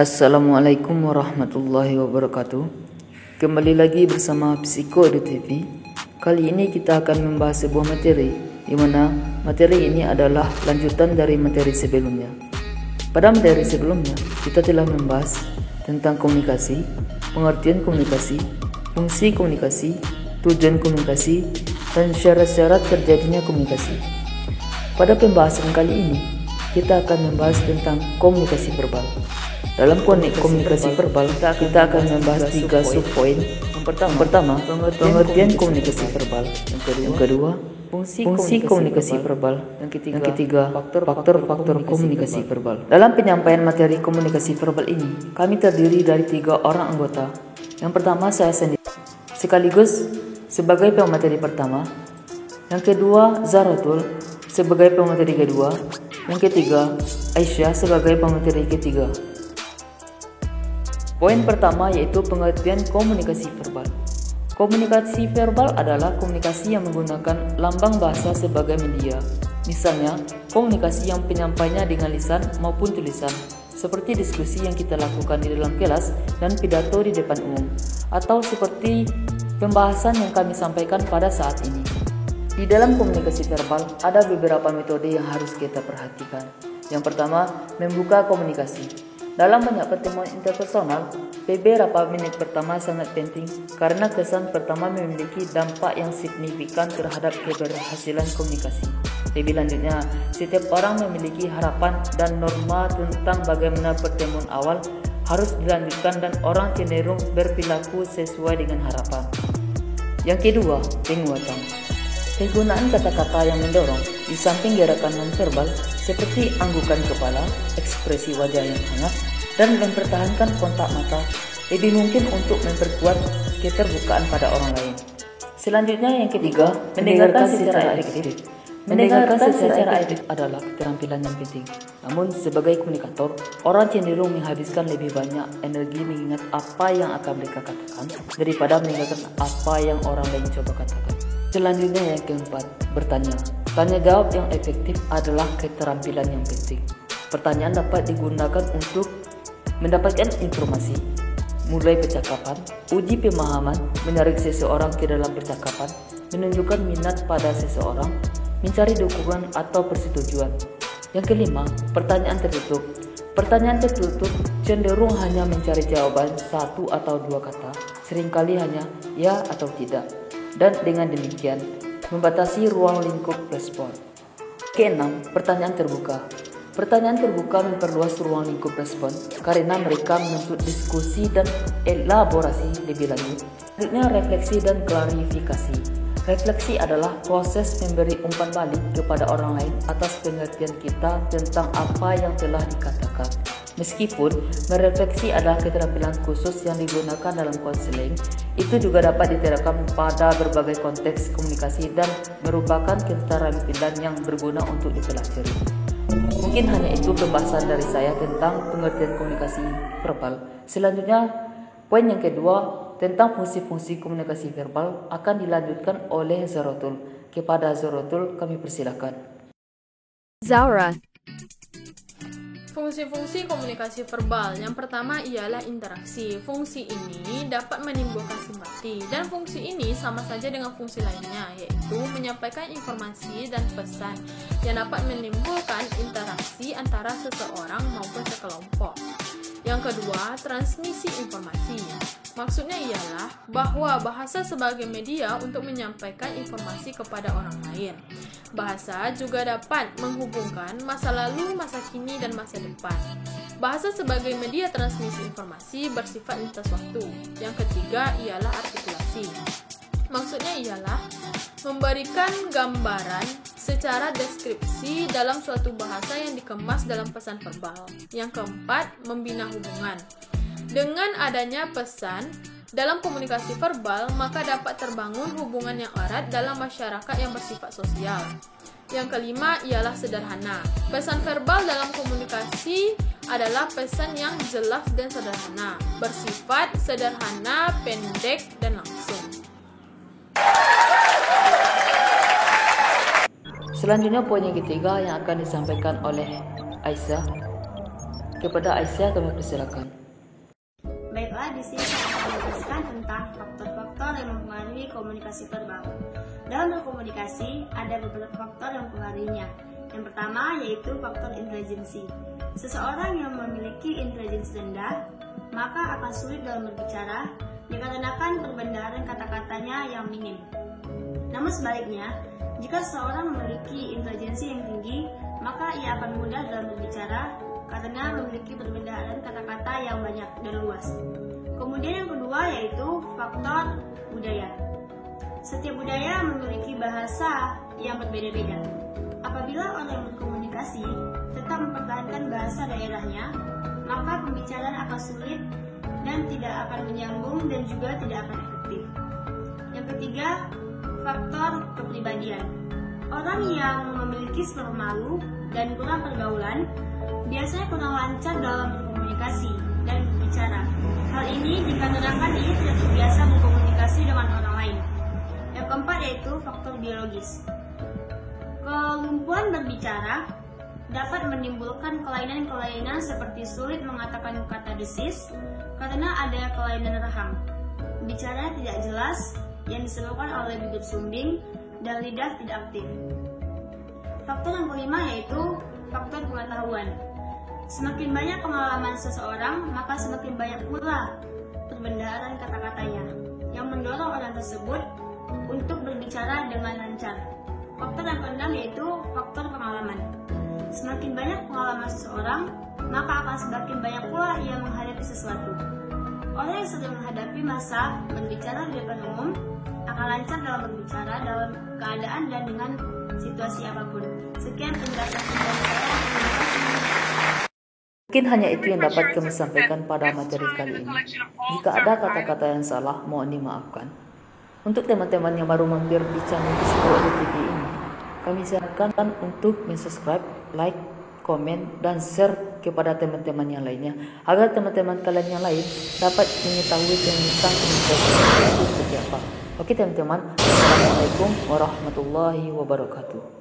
Assalamualaikum warahmatullahi wabarakatuh. Kembali lagi bersama Psiko Edu TV. Kali ini kita akan membahas sebuah materi, di mana materi ini adalah lanjutan dari materi sebelumnya. Pada materi sebelumnya, kita telah membahas tentang komunikasi, pengertian komunikasi, fungsi komunikasi, tujuan komunikasi, dan syarat-syarat terjadinya komunikasi. Pada pembahasan kali ini, kita akan membahas tentang komunikasi verbal. Dalam komunikasi verbal, kita akan membahas 3 subpoin. Yang pertama, pengertian komunikasi verbal. Yang kedua, fungsi komunikasi verbal. Yang ketiga, faktor-faktor komunikasi verbal. Dalam penyampaian materi komunikasi verbal ini, kami terdiri dari 3 orang anggota. Yang pertama, saya sendiri, sekaligus sebagai pemateri pertama. Yang kedua, Zaratul sebagai pemateri kedua. Yang ketiga, Aisyah sebagai pemateri ketiga. Poin pertama yaitu pengertian komunikasi verbal. Komunikasi verbal adalah komunikasi yang menggunakan lambang bahasa sebagai media. Misalnya, komunikasi yang penyampainya dengan lisan maupun tulisan, seperti diskusi yang kita lakukan di dalam kelas dan pidato di depan umum, atau seperti pembahasan yang kami sampaikan pada saat ini. Di dalam komunikasi verbal, ada beberapa metode yang harus kita perhatikan. Yang pertama, membuka komunikasi. Dalam banyak pertemuan interpersonal, beberapa menit pertama sangat penting karena kesan pertama memiliki dampak yang signifikan terhadap keberhasilan komunikasi. Lebih lanjutnya, setiap orang memiliki harapan dan norma tentang bagaimana pertemuan awal harus dilanjutkan dan orang cenderung berperilaku sesuai dengan harapan. Yang kedua, penguatan. Penggunaan kata-kata yang mendorong di samping gerakan non-verbal seperti anggukan kepala, ekspresi wajah yang hangat, dan mempertahankan kontak mata lebih mungkin untuk memperkuat keterbukaan pada orang lain. Selanjutnya yang ketiga, mendengarkan secara efektif. Mendengarkan secara efektif adalah keterampilan yang penting. Namun sebagai komunikator, orang cenderung menghabiskan lebih banyak energi mengingat apa yang akan mereka katakan daripada mendengarkan apa yang orang lain coba katakan. Selanjutnya yang keempat, bertanya. Tanya jawab yang efektif adalah keterampilan yang penting. Pertanyaan dapat digunakan untuk mendapatkan informasi, mulai percakapan, uji pemahaman, menarik seseorang ke dalam percakapan, menunjukkan minat pada seseorang, mencari dukungan atau persetujuan. Yang kelima, pertanyaan tertutup. Pertanyaan tertutup cenderung hanya mencari jawaban 1 atau 2 kata, seringkali hanya ya atau tidak. Dan dengan demikian, membatasi ruang lingkup respon. Keenam, pertanyaan terbuka. Pertanyaan terbuka memperluas ruang lingkup respon karena mereka menuntut diskusi dan elaborasi lebih lanjut. Selanjutnya, refleksi dan klarifikasi. Refleksi adalah proses memberi umpan balik kepada orang lain atas pengertian kita tentang apa yang telah dikatakan. Meskipun merefleksi adalah keterampilan khusus yang digunakan dalam konseling, itu juga dapat diterapkan pada berbagai konteks komunikasi dan merupakan keterampilan yang berguna untuk dipelajari. Mungkin hanya itu pembahasan dari saya tentang pengertian komunikasi verbal. Selanjutnya, poin yang kedua tentang fungsi-fungsi komunikasi verbal akan dilanjutkan oleh Zaratul. Kepada Zaratul kami persilakan. Zara. Fungsi-fungsi komunikasi verbal. Yang pertama ialah interaksi. Fungsi ini dapat menimbulkan simpati dan fungsi ini sama saja dengan fungsi lainnya, yaitu menyampaikan informasi dan pesan yang dapat menimbulkan interaksi antara seseorang maupun sekelompok. Yang kedua, transmisi informasi. Maksudnya ialah bahwa bahasa sebagai media untuk menyampaikan informasi kepada orang lain. Bahasa juga dapat menghubungkan masa lalu, masa kini, dan masa depan. Bahasa sebagai media transmisi informasi bersifat lintas waktu. Yang ketiga ialah artikulasi. Maksudnya ialah memberikan gambaran secara deskripsi dalam suatu bahasa yang dikemas dalam pesan verbal. Yang keempat, membina hubungan. Dengan adanya pesan dalam komunikasi verbal, maka dapat terbangun hubungan yang erat dalam masyarakat yang bersifat sosial. Yang kelima ialah sederhana. Pesan verbal dalam komunikasi adalah pesan yang jelas dan sederhana, bersifat sederhana, pendek, dan langsung. Selanjutnya poin yang ketiga yang akan disampaikan oleh Aisyah. Kepada Aisyah kami persilakan. Baiklah, di sini saya akan menjelaskan tentang faktor-faktor yang mempengaruhi komunikasi verbal. Dalam berkomunikasi, ada beberapa faktor yang mempengaruhinya. Yang pertama yaitu faktor intelijensi. Seseorang yang memiliki intelijensi rendah, maka akan sulit dalam berbicara dikarenakan perbendaharaan kata-katanya yang minim. Namun sebaliknya, jika seseorang memiliki intelijensi yang tinggi, maka ia akan mudah dalam berbicara karena memiliki perbendaharaan kata-kata yang banyak dan luas. Kemudian yang kedua yaitu faktor budaya. Setiap budaya memiliki bahasa yang berbeda-beda. Apabila orang yang berkomunikasi tetap mempertahankan bahasa daerahnya, maka pembicaraan akan sulit dan tidak akan menyambung dan juga tidak akan efektif. Yang ketiga, faktor kepribadian. Orang yang memiliki sifat malu dan kurang pergaulan biasanya kurang lancar dalam berkomunikasi dan berbicara. Hal ini dikarenakan ia tidak terbiasa berkomunikasi dengan orang lain. Yang keempat yaitu faktor biologis. Kelumpuhan berbicara dapat menimbulkan kelainan-kelainan seperti sulit mengatakan kata desis karena ada kelainan rahang. Bicara tidak jelas yang disebabkan oleh bibir sumbing dan lidah tidak aktif. Faktor yang kelima yaitu faktor pengetahuan. Semakin banyak pengalaman seseorang, maka semakin banyak pula perbendaharaan kata-katanya yang mendorong orang tersebut untuk berbicara dengan lancar. Faktor yang keenam yaitu faktor pengalaman. Semakin banyak pengalaman seseorang, maka akan semakin banyak pula ia menghadapi sesuatu. Orang yang sering menghadapi masa berbicara di depan umum akan lancar dalam berbicara dalam keadaan dan dengan situasi apapun. Sekian penjelasan dari saya. Terima kasih. Mungkin hanya itu yang dapat kami sampaikan pada materi kali ini. Jika ada kata-kata yang salah, mohon dimaafkan. Untuk teman-teman yang baru mampir di channel Psikologi TV ini, kami sarankan untuk subscribe, like, komen, dan share kepada teman-teman yang lainnya, agar teman-teman kalian yang lain dapat mengetahui tentang komunikasi itu seperti apa. Oke teman-teman, Assalamualaikum warahmatullahi wabarakatuh.